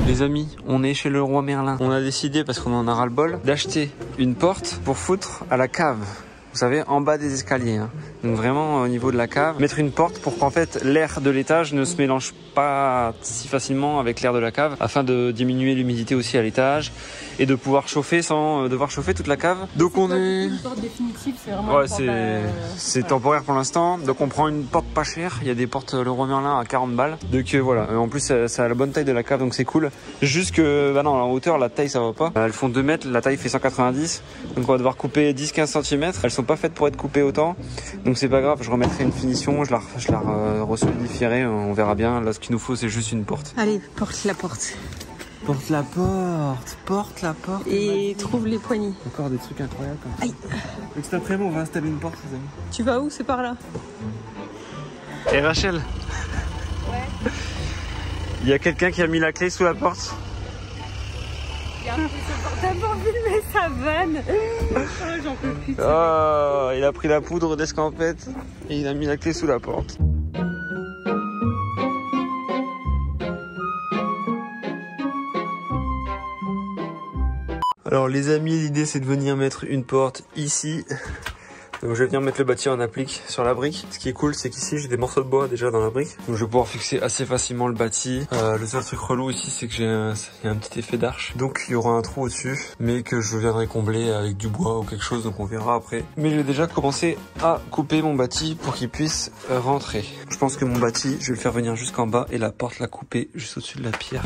Les amis, on est chez Leroy Merlin. On a décidé, parce qu'on en a ras le bol, d'acheter une porte pour foutre à la cave. Vous savez, en bas des escaliers. Hein. Donc vraiment au niveau de la cave, mettre une porte pour qu'en fait l'air de l'étage ne se mélange pas si facilement avec l'air de la cave, afin de diminuer l'humidité aussi à l'étage et de pouvoir chauffer sans devoir chauffer toute la cave. Donc on est... Une porte définitive, c'est vraiment... Ouais, c'est temporaire pour l'instant. Donc on prend une porte pas chère. Il y a des portes Leroy Merlin à 40 balles. Donc voilà. En plus ça a la bonne taille de la cave, donc c'est cool. Juste que, bah non, en hauteur, la taille ça va pas. Elles font 2 mètres, la taille fait 190. Donc on va devoir couper 10-15 cm. Elles sont pas faites pour être coupées autant. Donc c'est pas grave, je remettrai une finition, je la resolidifierai, on verra bien. Là ce qu'il nous faut c'est juste une porte. Allez, porte la porte. Porte la porte, porte la porte. Et trouve les poignées. Encore des trucs incroyables comme ça. Aïe. Donc cet après-midi on va installer une porte les amis. Tu vas où? C'est par là. Et Rachel? Ouais. Il y a quelqu'un qui a mis la clé sous la porte. Il a pris son portable pour filmer sa vanne. Oh, j'en peux plus. Oh, il a pris la poudre d'escampette et il a mis la clé sous la porte. Alors les amis, l'idée c'est de venir mettre une porte ici. Donc je vais venir mettre le bâti en applique sur la brique. Ce qui est cool, c'est qu'ici j'ai des morceaux de bois déjà dans la brique. Donc je vais pouvoir fixer assez facilement le bâti. Le seul truc relou ici, c'est que il y a un petit effet d'arche. Donc il y aura un trou au-dessus, mais que je viendrai combler avec du bois ou quelque chose. Donc on verra après. Mais je vais déjà commencer à couper mon bâti pour qu'il puisse rentrer. Je pense que mon bâti, je vais le faire venir jusqu'en bas et la porte la couper juste au-dessus de la pierre.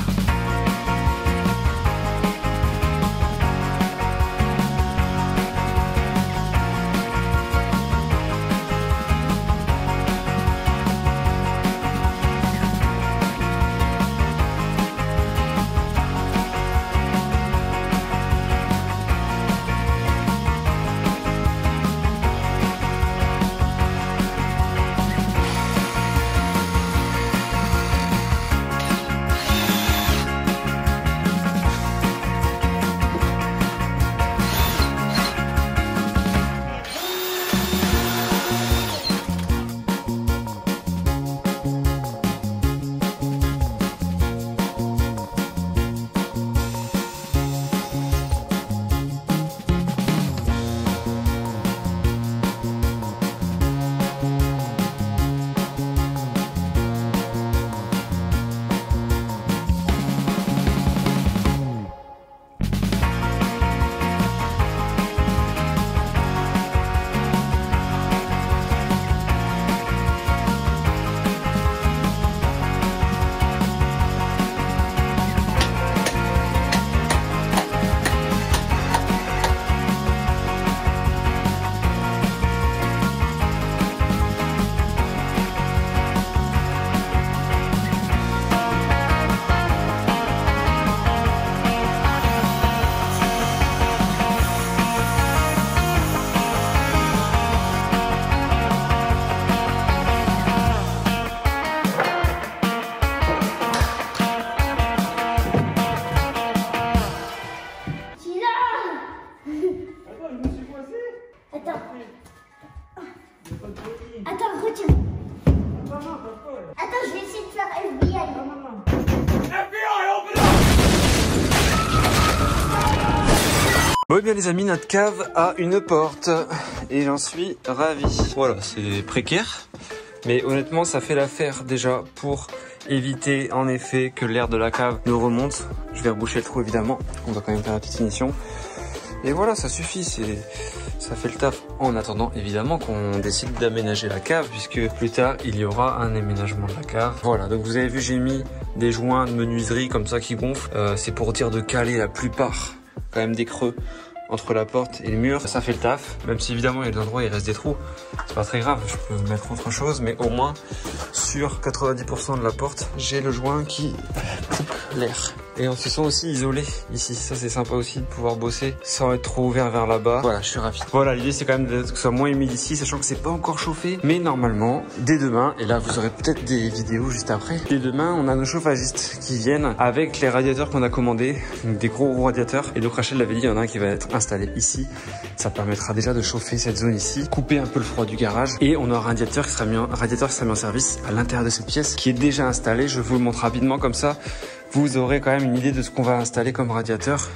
Attends, retiens. Attends, je vais essayer de faire FBI. Bon et bien les amis, notre cave a une porte et j'en suis ravi. Voilà, c'est précaire, mais honnêtement ça fait l'affaire déjà pour éviter en effet que l'air de la cave nous remonte. Je vais reboucher le trou évidemment, on va quand même faire la petite finition. Et voilà, ça suffit, ça fait le taf. En attendant évidemment qu'on décide d'aménager la cave, puisque plus tard il y aura un aménagement de la cave. Voilà, donc vous avez vu, j'ai mis des joints de menuiserie comme ça qui gonflent. C'est pour dire de caler la plupart quand même des creux entre la porte et le mur. Ça fait le taf, même si évidemment il y a des endroits où il reste des trous. C'est pas très grave, je peux mettre autre chose, mais au moins sur 90% de la porte, j'ai le joint qui coupe l'air. Et on se sent aussi isolé ici, ça c'est sympa aussi de pouvoir bosser sans être trop ouvert vers là-bas. Voilà, je suis ravi. Voilà, l'idée c'est quand même que ce soit moins humide ici, sachant que c'est pas encore chauffé. Mais normalement, dès demain, et là vous aurez peut-être des vidéos juste après, dès demain on a nos chauffagistes qui viennent avec les radiateurs qu'on a commandés, donc des gros radiateurs. Et donc Rachel l'avait dit, il y en a un qui va être installé ici. Ça permettra déjà de chauffer cette zone ici, couper un peu le froid du garage. Et on aura un radiateur qui sera mis en service à l'intérieur de cette pièce qui est déjà installé. Je vous le montre rapidement comme ça. vous aurez quand même une idée de ce qu'on va installer comme radiateur.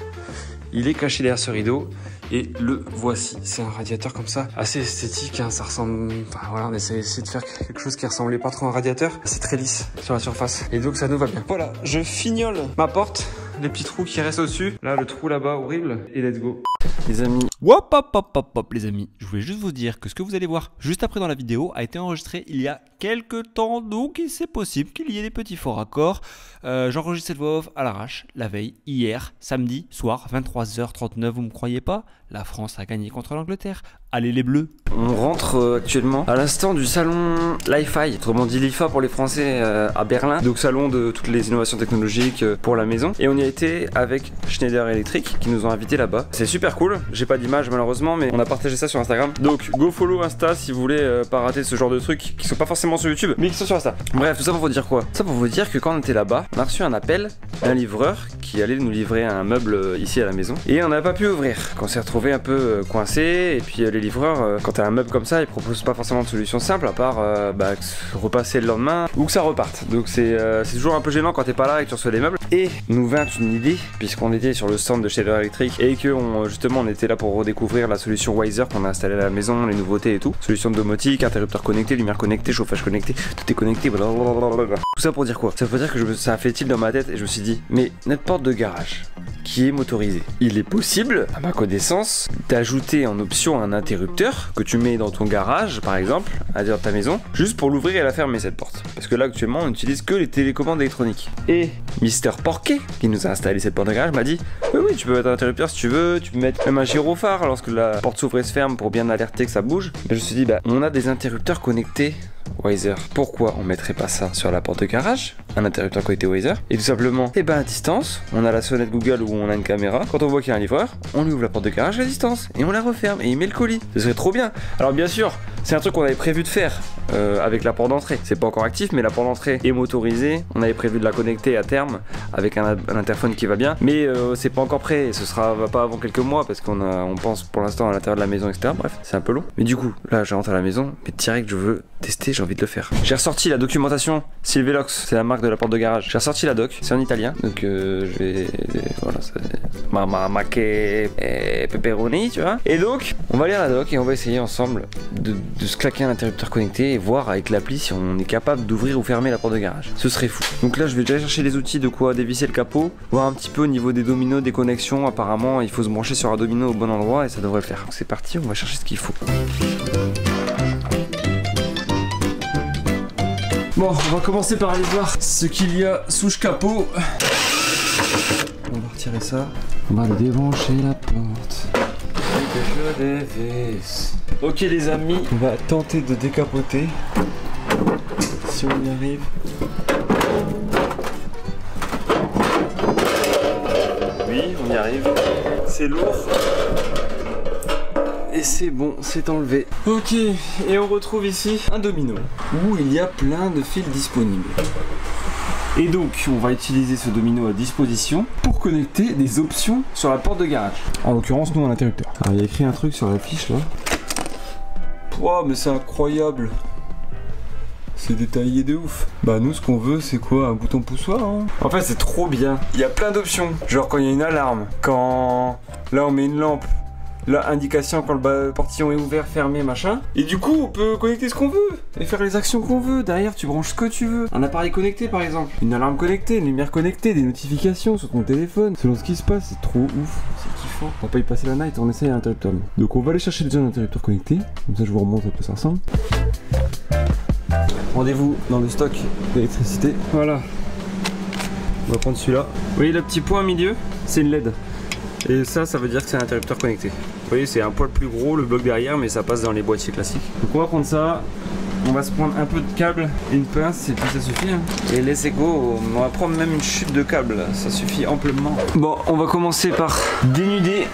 Il est caché derrière ce rideau. Et le voici, c'est un radiateur comme ça, assez esthétique, hein, ça ressemble... Enfin voilà, on essaie de faire quelque chose qui ressemblait pas trop à un radiateur. C'est très lisse sur la surface, et donc ça nous va bien. Voilà, je fignole ma porte, les petits trous qui restent au-dessus. Là, le trou là-bas, horrible, et let's go. Les amis... Hop hop hop hop hop les amis, je voulais juste vous dire que ce que vous allez voir juste après dans la vidéo a été enregistré il y a quelques temps, donc c'est possible qu'il y ait des petits faux raccords. J'enregistre cette voix off à l'arrache, la veille, hier, samedi, soir, 23h39, vous me croyez pas? La France a gagné contre l'Angleterre. Allez les bleus. On rentre actuellement à l'instant du salon Li-Fi, autrement dit l'IFA pour les Français à Berlin. Donc salon de toutes les innovations technologiques pour la maison. Et on y a été avec Schneider Electric qui nous ont invités là-bas. C'est super cool. J'ai pas d'image malheureusement, mais on a partagé ça sur Instagram. Donc go follow Insta si vous voulez pas rater ce genre de trucs qui sont pas forcément sur YouTube, mais qui sont sur Insta. Bref, tout ça pour vous dire quoi? Ça pour vous dire que quand on était là-bas, on a reçu un appel d'un livreur qui allait nous livrer un meuble ici à la maison. Et on n'a pas pu ouvrir. Quand on s'est retrouvé un peu coincé, et puis les livreurs, quand t'as un meuble comme ça, ils proposent pas forcément de solution simple à part repasser le lendemain ou que ça reparte. Donc c'est toujours un peu gênant quand t'es pas là et que tu reçois les meubles. Et nous vint une idée, puisqu'on était sur le stand de Schneider Electric et que justement on était là pour redécouvrir la solution Wiser qu'on a installée à la maison, les nouveautés et tout. Solution de domotique, interrupteur connecté, lumière connectée, chauffage connecté, tout est connecté, blablabla. Tout ça pour dire quoi? Ça veut dire que ça a fait tilt dans ma tête et je me suis dit, mais notre porte de garage qui est motorisée, il est possible, à ma connaissance, d'ajouter en option un interrupteur que tu mets dans ton garage, par exemple, à l'intérieur de ta maison, juste pour l'ouvrir et la fermer cette porte. Parce que là actuellement on n'utilise que les télécommandes électroniques. Et Mister Porquet, qui nous a installé cette porte de garage, m'a dit oui, tu peux mettre un interrupteur si tu veux, tu peux mettre même un gyrophare lorsque la porte s'ouvre et se ferme pour bien alerter que ça bouge. Mais je me suis dit, on a des interrupteurs connectés Wiser. Pourquoi on mettrait pas ça sur la porte de garage, un interrupteur connecté Wiser, et tout simplement, à distance, on a la sonnette Google où on a une caméra, quand on voit qu'il y a un livreur, on lui ouvre la porte de garage à distance, et on la referme, et il met le colis. Ce serait trop bien. Alors bien sûr, c'est un truc qu'on avait prévu de faire avec la porte d'entrée. C'est pas encore actif, mais la porte d'entrée est motorisée. On avait prévu de la connecter à terme avec un interphone qui va bien, mais c'est pas encore prêt. Ce sera pas avant quelques mois parce on pense pour l'instant à l'intérieur de la maison, etc. Bref, c'est un peu long. Mais du coup, là, je rentre à la maison, mais direct, je veux tester, j'ai envie de le faire. J'ai ressorti la documentation Silvelox, c'est la marque de la porte de garage. J'ai ressorti la doc, c'est en italien, donc je vais, voilà, c'est Mac et pepperoni, tu vois. Et donc, on va lire la doc et on va essayer ensemble de se claquer un interrupteur connecté et voir avec l'appli si on est capable d'ouvrir ou fermer la porte de garage. Ce serait fou. Donc là, je vais déjà chercher les outils de quoi dévisser le capot, voir un petit peu au niveau des dominos, des connexions. Apparemment, il faut se brancher sur un domino au bon endroit et ça devrait le faire. Donc c'est parti, on va chercher ce qu'il faut. Bon, on va commencer par aller voir ce qu'il y a sous le capot. On va retirer ça. On va débrancher la porte. Je dévisse. Ok les amis, on va tenter de décapoter. Si on y arrive. Oui, on y arrive. C'est lourd. Et c'est bon, c'est enlevé. Ok, et on retrouve ici un domino où il y a plein de fils disponibles. Et donc, on va utiliser ce domino à disposition pour connecter des options sur la porte de garage. En l'occurrence, nous, un interrupteur. Alors, il y a écrit un truc sur la fiche là. Wow, mais c'est incroyable. C'est détaillé de ouf. Bah nous ce qu'on veut c'est quoi? Un bouton poussoir hein. En fait c'est trop bien. Il y a plein d'options. Genre quand il y a une alarme, quand là on met une lampe, là indication quand le portillon est ouvert, fermé, machin. Et du coup on peut connecter ce qu'on veut et faire les actions qu'on veut. Derrière tu branches ce que tu veux. Un appareil connecté par exemple, une alarme connectée, une lumière connectée, des notifications sur ton téléphone. Selon ce qui se passe, c'est trop ouf. C'est kiffant. On va pas y passer la night, on essaye un interrupteur. Donc on va aller chercher déjà un interrupteur connecté. Comme ça je vous remonte à quoi ça ressemble. Rendez-vous dans le stock d'électricité. Voilà. On va prendre celui-là. Vous voyez le petit point au milieu? C'est une LED. Et ça veut dire que c'est un interrupteur connecté. Vous voyez, c'est un poil plus gros le bloc derrière, mais ça passe dans les boîtiers classiques. Donc on va prendre ça. On va se prendre un peu de câble, une pince et puis ça suffit. Hein. Et let's go. On va prendre même une chute de câble. Ça suffit amplement. Bon, on va commencer par dénuder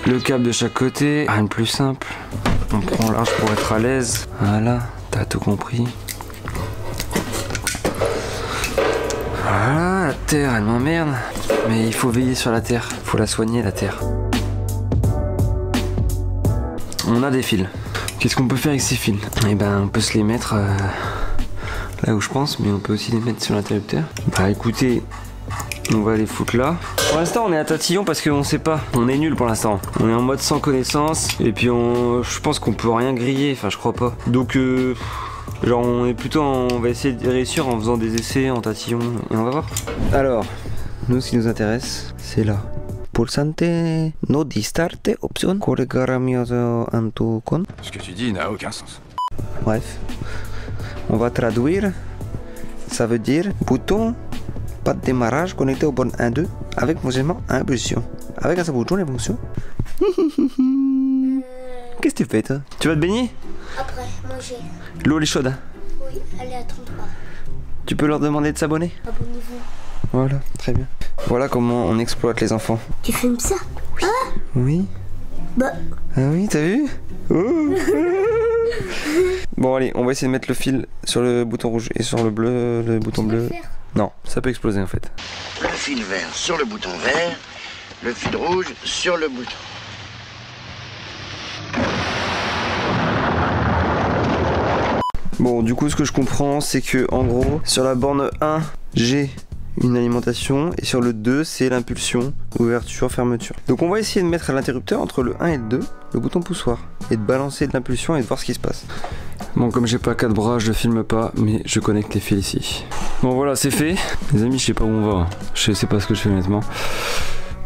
le câble de chaque côté. Rien de plus simple. On prend large pour être à l'aise. Voilà, t'as tout compris. Voilà, la terre elle m'emmerde. Mais il faut veiller sur la terre, faut la soigner la terre. On a des fils. Qu'est-ce qu'on peut faire avec ces fils? Eh ben on peut se les mettre là où je pense, mais on peut aussi les mettre sur l'interrupteur. Bah écoutez, On va les foutre là. Pour l'instant on est à tatillon parce qu'on sait pas. On est nul pour l'instant. On est en mode sans connaissance. Et puis je pense qu'on peut rien griller. Enfin je crois pas. Donc genre on est plutôt on va essayer de réussir en faisant des essais en tatillon. Et on va voir. Alors, nous ce qui nous intéresse, c'est là. Pulsante no distarte option corregaramioso antucon. Ce que tu dis n'a aucun sens. Bref. On va traduire. Ça veut dire bouton pas de démarrage connecté au borne 1-2 avec fonctionnement à impulsion. Avec un bouton et fonction. Qu'est-ce que tu fais toi? Tu vas te baigner? Après, manger. L'eau elle est chaude. Oui, elle est à 33. Tu peux leur demander de s'abonner? Abonnez-vous. Voilà, très bien. Voilà comment on exploite les enfants. Tu filmes ça? Oui. Ah? Oui. Bah. Ah oui, t'as vu? Oh. Bon allez, on va essayer de mettre le fil sur le bouton rouge et sur le bleu, le bouton bleu. Non, ça peut exploser en fait. Le fil vert sur le bouton vert, le fil rouge sur le bouton. Bon, du coup, ce que je comprends, c'est que en gros, sur la borne 1, j'ai une alimentation et sur le 2, c'est l'impulsion, ouverture, fermeture. Donc on va essayer de mettre l'interrupteur entre le 1 et le 2, le bouton poussoir, et de balancer de l'impulsion et de voir ce qui se passe. Bon, comme j'ai pas 4 bras, je filme pas, mais je connecte les fils ici. Bon voilà, c'est fait. Les amis, je sais pas où on va. Je sais pas ce que je fais honnêtement.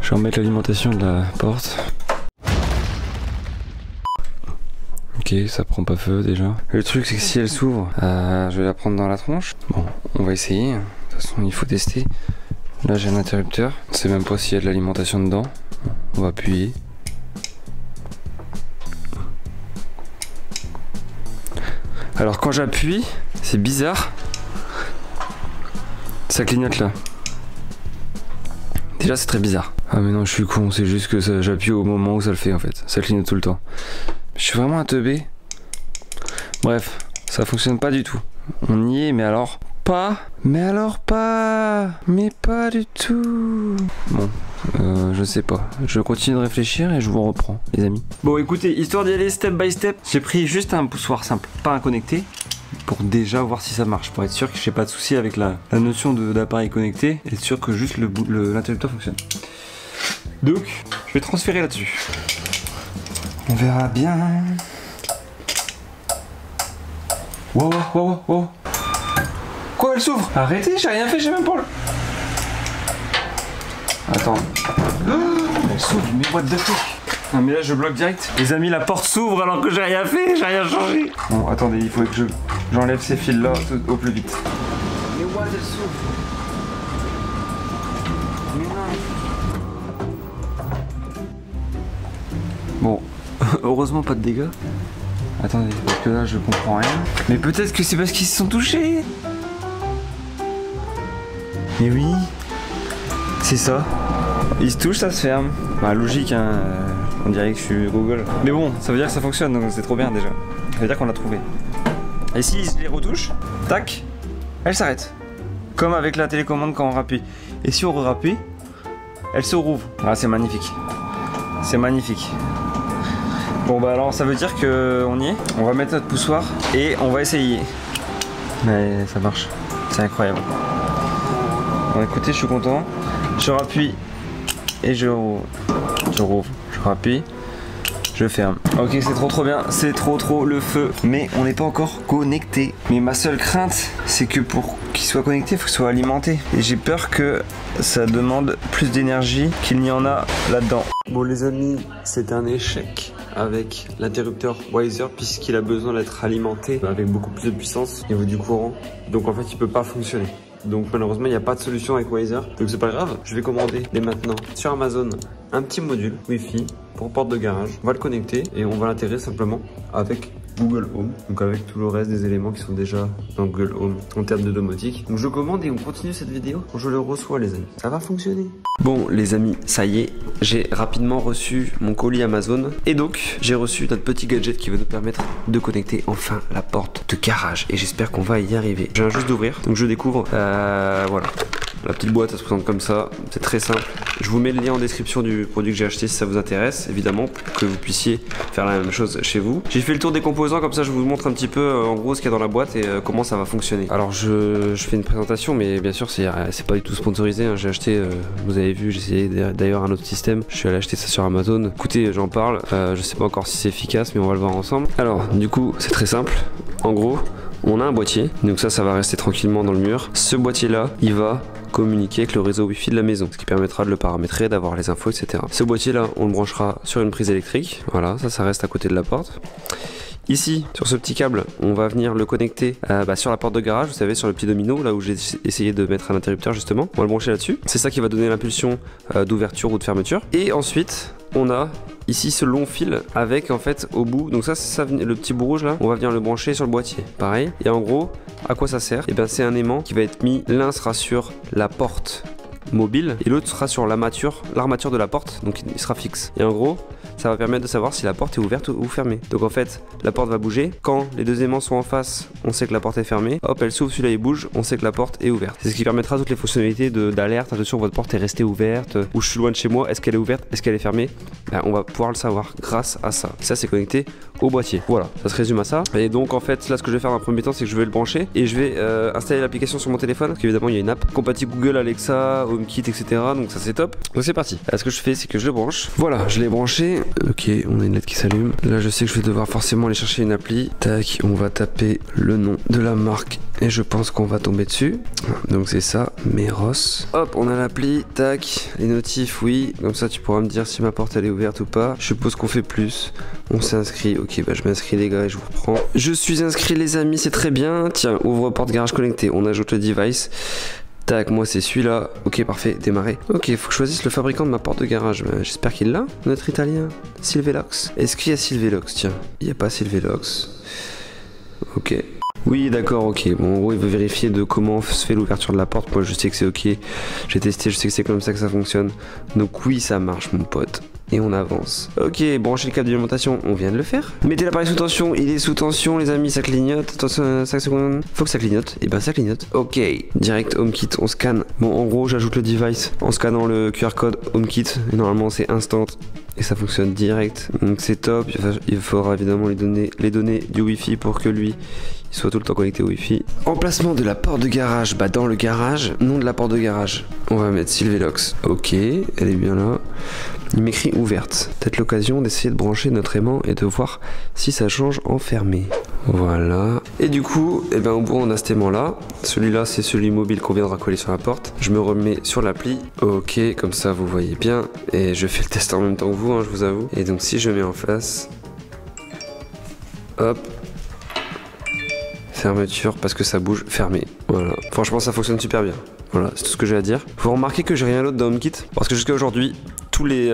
Je vais remettre l'alimentation de la porte. Ok, ça prend pas feu déjà. Le truc c'est que si elle s'ouvre, je vais la prendre dans la tronche. Bon, on va essayer. De toute façon, il faut tester. Là j'ai un interrupteur. Je sais même pas s'il y a de l'alimentation dedans. On va appuyer. Alors quand j'appuie, c'est bizarre. Ça clignote là. Déjà c'est très bizarre. Ah mais non, je suis con, c'est juste que j'appuie au moment où ça le fait en fait. Ça clignote tout le temps. Je suis vraiment un teubé. Bref, ça fonctionne pas du tout. On y est, mais alors pas. Mais alors pas. Mais pas du tout. Bon, je sais pas. Je continue de réfléchir et je vous reprends, les amis. Bon, écoutez, histoire d'y aller step by step, j'ai pris juste un poussoir simple, pas un connecté, pour déjà voir si ça marche, pour être sûr que j'ai pas de souci avec la notion d'appareil connecté, et être sûr que juste l'interrupteur fonctionne. Donc, je vais transférer là-dessus. On verra bien. Wow, wow, wow, wow. Quoi, elle s'ouvre? Arrêtez, j'ai rien fait, j'ai même pas le... Attends. Oh, elle s'ouvre, mais what the fuck? Non mais là je bloque direct. Les amis, la porte s'ouvre alors que j'ai rien fait, j'ai rien changé. Bon, attendez, il faut que j'enlève ces fils là au plus vite. Mais what, elle s'ouvre? Mais non. Bon, heureusement pas de dégâts. Attendez, parce que là je comprends rien. Mais peut-être que c'est parce qu'ils se sont touchés. Mais oui, c'est ça. Ils se touchent, ça se ferme. Bah logique hein, on dirait que je suis Google. Mais bon, ça veut dire que ça fonctionne, donc c'est trop bien déjà. Ça veut dire qu'on l'a trouvé. Et si je les retouche, tac, elle s'arrête. Comme avec la télécommande quand on rappuie. Et si on rappuie, elle se rouvre. Ah c'est magnifique. C'est magnifique. Bon bah alors ça veut dire qu'on y est. On va mettre notre poussoir et on va essayer. Mais ça marche. C'est incroyable. Bon écoutez, je suis content. Je rappuie et je rouvre. Je rappuie, je ferme. Ok, c'est trop bien, c'est trop le feu. Mais on n'est pas encore connecté. Mais ma seule crainte, c'est que pour qu'il soit connecté, il faut qu'il soit alimenté. Et j'ai peur que ça demande plus d'énergie qu'il n'y en a là-dedans. Bon les amis, c'est un échec avec l'interrupteur Wiser puisqu'il a besoin d'être alimenté avec beaucoup plus de puissance au niveau du courant. Donc en fait, il peut pas fonctionner. Donc malheureusement il n'y a pas de solution avec Wiser. Donc c'est pas grave, je vais commander dès maintenant sur Amazon un petit module Wi-Fi pour porte de garage. On va le connecter et on va l'intégrer simplement avec Google Home. Donc avec tout le reste des éléments qui sont déjà dans Google Home en termes de domotique. Donc je commande et on continue cette vidéo quand je le reçois les amis. Ça va fonctionner. Bon les amis, ça y est, j'ai rapidement reçu mon colis Amazon. Et donc j'ai reçu notre petit gadget qui va nous permettre de connecter enfin la porte de garage. Et j'espère qu'on va y arriver. Je viens juste d'ouvrir, donc je découvre, voilà. La petite boîte, elle se présente comme ça. C'est très simple. Je vous mets le lien en description du produit que j'ai acheté si ça vous intéresse, évidemment, pour que vous puissiez faire la même chose chez vous. J'ai fait le tour des composants, comme ça je vous montre un petit peu en gros ce qu'il y a dans la boîte et comment ça va fonctionner. Alors je fais une présentation, mais bien sûr c'est pas du tout sponsorisé, hein. J'ai acheté, vous avez vu, j'ai essayé d'ailleurs un autre système. Je suis allé acheter ça sur Amazon. Écoutez, j'en parle, je sais pas encore si c'est efficace, mais on va le voir ensemble. Alors du coup c'est très simple. En gros, on a un boîtier, donc ça va rester tranquillement dans le mur. Ce boîtier là, il va communiquer avec le réseau Wi-Fi de la maison, ce qui permettra de le paramétrer, d'avoir les infos, etc. Ce boîtier là, on le branchera sur une prise électrique. Voilà, ça reste à côté de la porte. Ici, sur ce petit câble, on va venir le connecter sur la porte de garage, vous savez, sur le petit domino, là où j'ai essayé de mettre un interrupteur justement. On va le brancher là-dessus. C'est ça qui va donner l'impulsion d'ouverture ou de fermeture. Et ensuite, on a ici ce long fil avec en fait au bout, donc ça le petit bout rouge là, on va venir le brancher sur le boîtier. Pareil. Et en gros, à quoi ça sert? Et bien c'est un aimant qui va être mis, l'un sera sur la porte mobile et l'autre sera sur l'armature de la porte, donc il sera fixe. Et en gros, ça va permettre de savoir si la porte est ouverte ou fermée. Donc en fait, la porte va bouger. Quand les deux aimants sont en face, on sait que la porte est fermée. Hop, elle s'ouvre, celui-là il bouge, on sait que la porte est ouverte. C'est ce qui permettra toutes les fonctionnalités d'alerte. Attention, votre porte est restée ouverte. Ou je suis loin de chez moi, est-ce qu'elle est ouverte? Est-ce qu'elle est fermée? On va pouvoir le savoir grâce à ça. Ça, c'est connecté au boîtier. Voilà, ça se résume à ça. Et donc en fait, là, ce que je vais faire dans un premier temps, c'est que je vais le brancher et je vais installer l'application sur mon téléphone. Parce qu'évidemment, il y a une app compatible Google, Alexa, HomeKit, etc. Donc ça, c'est top. Donc c'est parti. Là, ce que je fais, c'est que je le branche. Voilà, je l'ai branché. Ok, on a une LED qui s'allume. Là, je sais que je vais devoir forcément aller chercher une appli. Tac, on va taper le nom de la marque et je pense qu'on va tomber dessus. Donc c'est ça, Meros. Hop, on a l'appli. Tac, les notifs, oui. Comme ça, tu pourras me dire si ma porte elle est ouverte ou pas. Je suppose qu'on fait plus. On s'est inscrit. Ok, bah je m'inscris les gars et je vous reprends. Je suis inscrit les amis, c'est très bien. Tiens, ouvre porte garage connecté. On ajoute le device. Tac, moi c'est celui-là. Ok, parfait, démarrer. Ok, faut que je choisisse le fabricant de ma porte de garage. J'espère qu'il l'a, notre italien. Silvelox. Est-ce qu'il y a Silvelox? Tiens, il n'y a pas Silvelox. Ok. Oui, d'accord, ok. Bon, en gros, il veut vérifier de comment se fait l'ouverture de la porte. Moi, je sais que c'est ok. J'ai testé, je sais que c'est comme ça que ça fonctionne. Donc oui, ça marche, mon pote. Et on avance. Ok, brancher le câble d'alimentation, on vient de le faire. Mettez l'appareil sous tension, il est sous tension les amis, ça clignote. Attention, 5 secondes. Faut que ça clignote. Et ben ça clignote. Ok, direct HomeKit, on scanne. Bon, en gros, j'ajoute le device en scannant le QR code HomeKit. Et normalement, c'est instant. Et ça fonctionne direct. Donc c'est top. Il faudra évidemment lui donner les données du Wi-Fi pour que lui il soit tout le temps connecté au Wi-Fi. Emplacement de la porte de garage, bah dans le garage, nom de la porte de garage. On va mettre Silvelox. Ok, elle est bien là. Il m'écrit ouverte. Peut-être l'occasion d'essayer de brancher notre aimant et de voir si ça change en fermé. Voilà. Et du coup, eh ben, au bout on a cet aimant là. Celui-là c'est celui mobile qu'on viendra coller sur la porte. Je me remets sur l'appli. Ok, comme ça vous voyez bien. Et je fais le test en même temps que vous, hein, je vous avoue. Et donc si je mets en face, hop. Fermeture parce que ça bouge, fermé. Voilà. Franchement ça fonctionne super bien. Voilà, c'est tout ce que j'ai à dire. Vous remarquez que j'ai rien d'autre dans HomeKit parce que jusqu'à aujourd'hui, tous les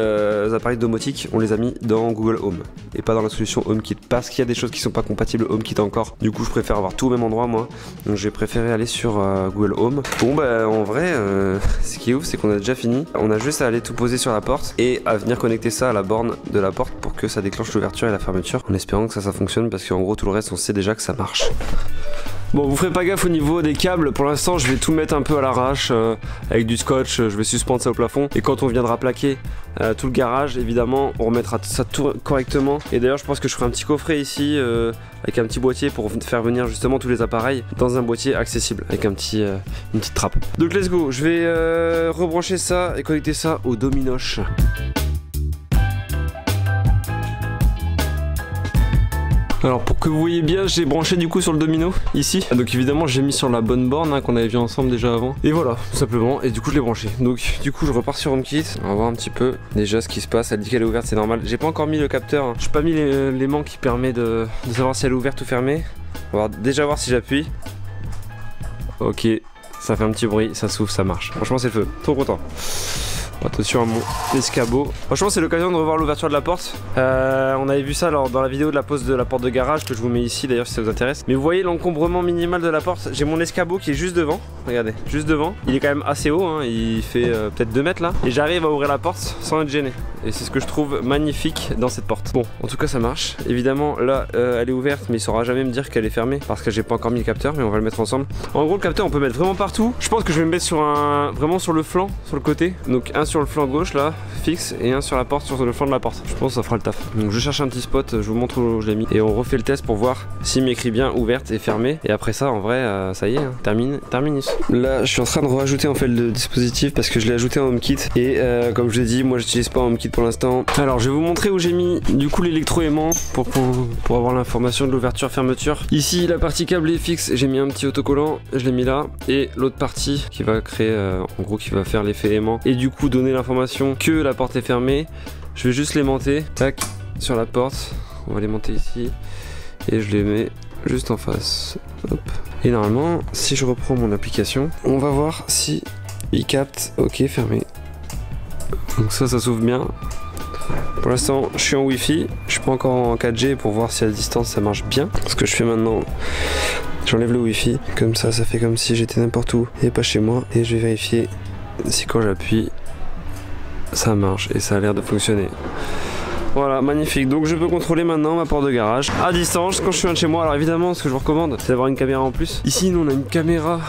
appareils domotiques, on les a mis dans Google Home et pas dans la solution HomeKit parce qu'il y a des choses qui sont pas compatibles HomeKit encore. Du coup, je préfère avoir tout au même endroit moi. Donc j'ai préféré aller sur Google Home. Bon bah en vrai, ce qui est ouf, c'est qu'on a déjà fini. On a juste à aller tout poser sur la porte et à venir connecter ça à la borne de la porte pour que ça déclenche l'ouverture et la fermeture en espérant que ça fonctionne parce qu'en gros tout le reste on sait déjà que ça marche. Bon, vous ferez pas gaffe au niveau des câbles. Pour l'instant, je vais tout mettre un peu à l'arrache avec du scotch. Je vais suspendre ça au plafond. Et quand on viendra plaquer tout le garage, évidemment, on remettra ça tout correctement. Et d'ailleurs, je pense que je ferai un petit coffret ici avec un petit boîtier pour faire venir justement tous les appareils dans un boîtier accessible avec un petit, une petite trappe. Donc, let's go. Je vais rebrancher ça et connecter ça au dominoche. Alors pour que vous voyez bien, j'ai branché du coup sur le domino ici. Donc évidemment j'ai mis sur la bonne borne hein, qu'on avait vu ensemble déjà avant. Et voilà, tout simplement. Et du coup je l'ai branché. Donc du coup je repars sur HomeKit. On va voir un petit peu déjà ce qui se passe. Elle dit qu'elle est ouverte, c'est normal. J'ai pas encore mis le capteur. Hein. J'ai pas mis l'aimant qui permet de savoir si elle est ouverte ou fermée. On va déjà voir si j'appuie. Ok, ça fait un petit bruit, ça s'ouvre, ça marche. Franchement c'est le feu. Trop content. Attention à mon escabeau. Franchement c'est l'occasion de revoir l'ouverture de la porte. On avait vu ça dans la vidéo de la pose de la porte de garage que je vous mets ici d'ailleurs si ça vous intéresse. Mais vous voyez l'encombrement minimal de la porte. J'ai mon escabeau qui est juste devant. Regardez, juste devant. Il est quand même assez haut, hein. Il fait peut-être 2 mètres là. Et j'arrive à ouvrir la porte sans être gêné. et c'est ce que je trouve magnifique dans cette porte. Bon, en tout cas ça marche. Évidemment là elle est ouverte, mais il saura jamais me dire qu'elle est fermée parce que j'ai pas encore mis le capteur, mais on va le mettre ensemble. En gros le capteur on peut mettre vraiment partout. Je pense que je vais me mettre sur vraiment sur le flanc, sur le côté. Donc un sur le flanc gauche là, fixe, et un sur la porte, sur le flanc de la porte. Je pense que ça fera le taf. Donc je cherche un petit spot, je vous montre où je l'ai mis et on refait le test pour voir s'il m'écrit bien ouverte et fermée. Et après ça en vrai ça y est, hein, terminus. Là je suis en train de rajouter en fait le dispositif parce que je l'ai ajouté en HomeKit et comme je l'ai dit, moi j'utilise pas HomeKit pour l'instant. Alors je vais vous montrer où j'ai mis du coup l'électroaimant pour avoir l'information de l'ouverture fermeture. Ici la partie câble est fixe, j'ai mis un petit autocollant, je l'ai mis là, et l'autre partie qui va créer en gros qui va faire l'effet aimant et du coup donner l'information que la porte est fermée. Je vais juste l'aimanter, tac, sur la porte. On va l'aimanter ici et je les mets juste en face. Hop. Et normalement si je reprends mon application, on va voir si il capte. Ok, fermé. Donc ça s'ouvre bien. Pour l'instant je suis en Wi-Fi, je suis pas encore en 4G pour voir si à distance ça marche bien. Ce que je fais maintenant, j'enlève le Wi-Fi, comme ça ça fait comme si j'étais n'importe où et pas chez moi, et je vais vérifier si quand j'appuie ça marche, et ça a l'air de fonctionner. Voilà, magnifique. Donc je peux contrôler maintenant ma porte de garage à distance quand je suis loin de chez moi. Alors évidemment ce que je vous recommande c'est d'avoir une caméra en plus. Ici nous on a une caméra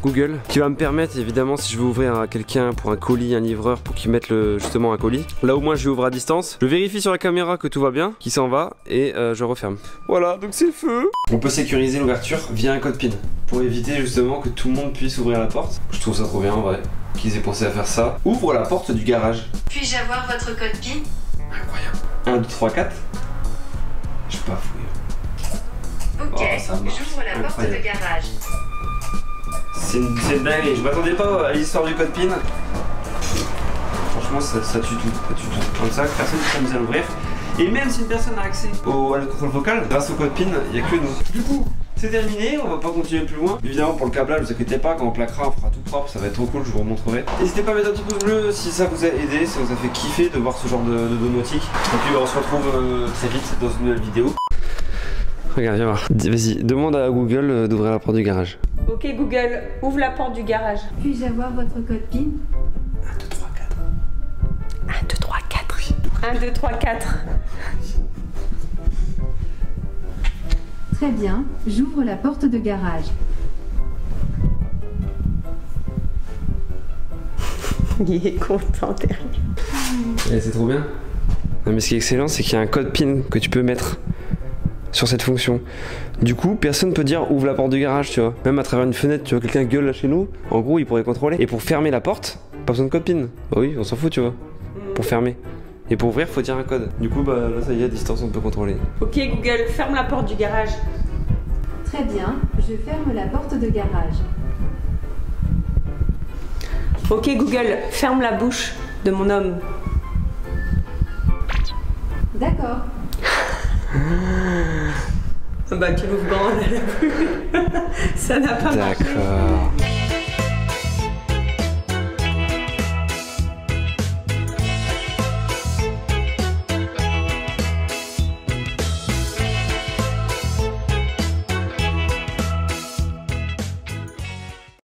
Google qui va me permettre, évidemment, si je veux ouvrir à quelqu'un pour un colis, un livreur, pour qu'il mette justement un colis, là au moins je ouvre à distance, je vérifie sur la caméra que tout va bien, qu'il s'en va, et je referme. Voilà, donc c'est le feu. On peut sécuriser l'ouverture via un code PIN pour éviter justement que tout le monde puisse ouvrir la porte. Je trouve ça trop bien en vrai qu'ils aient pensé à faire ça. Ouvre la porte du garage. Puis-je avoir votre code PIN? Incroyable. 1, 2, 3, 4. Je suis pas fou. Ok, ça marche. j'ouvre la porte de garage. C'est une dinguerie, je m'attendais pas à l'histoire du code PIN. Franchement ça tue tout. Comme ça, personne ne peut s'amuser à l'ouvrir. Et même si une personne a accès à la contrôle vocale, grâce au code PIN, il n'y a que nous. Du coup, c'est terminé, on va pas continuer plus loin. Évidemment pour le câblage, ne vous inquiétez pas, quand on plaquera, on fera tout propre, ça va être trop cool, je vous remontrerai. N'hésitez pas à mettre un petit pouce bleu si ça vous a aidé, si ça vous a fait kiffer de voir ce genre de domotique. Et puis on se retrouve très vite dans une nouvelle vidéo. Regarde, viens voir. Vas-y, demande à Google d'ouvrir la porte du garage. Ok Google, ouvre la porte du garage. Puis-je avoir votre code PIN? 1, 2, 3, 4. 1, 2, 3, 4. 1, 2, 3, 4. Très bien, j'ouvre la porte de garage. Il est content, terrible. Et c'est trop bien. Non mais ce qui est excellent, c'est qu'il y a un code PIN que tu peux mettre sur cette fonction. Du coup, personne peut dire ouvre la porte du garage, tu vois. Même à travers une fenêtre, tu vois, quelqu'un gueule là chez nous, en gros, il pourrait contrôler. Et pour fermer la porte, pas besoin de code PIN. Bah oui, on s'en fout, tu vois. Pour fermer. Et pour ouvrir, faut dire un code. Du coup, bah là, ça y est, à distance, on peut contrôler. Ok Google, ferme la porte du garage. Très bien, je ferme la porte de garage. Ok Google, ferme la bouche de mon homme. D'accord. Bah tu l'ouvres grand, on a la bouche. Ça n'a pas marché. D'accord.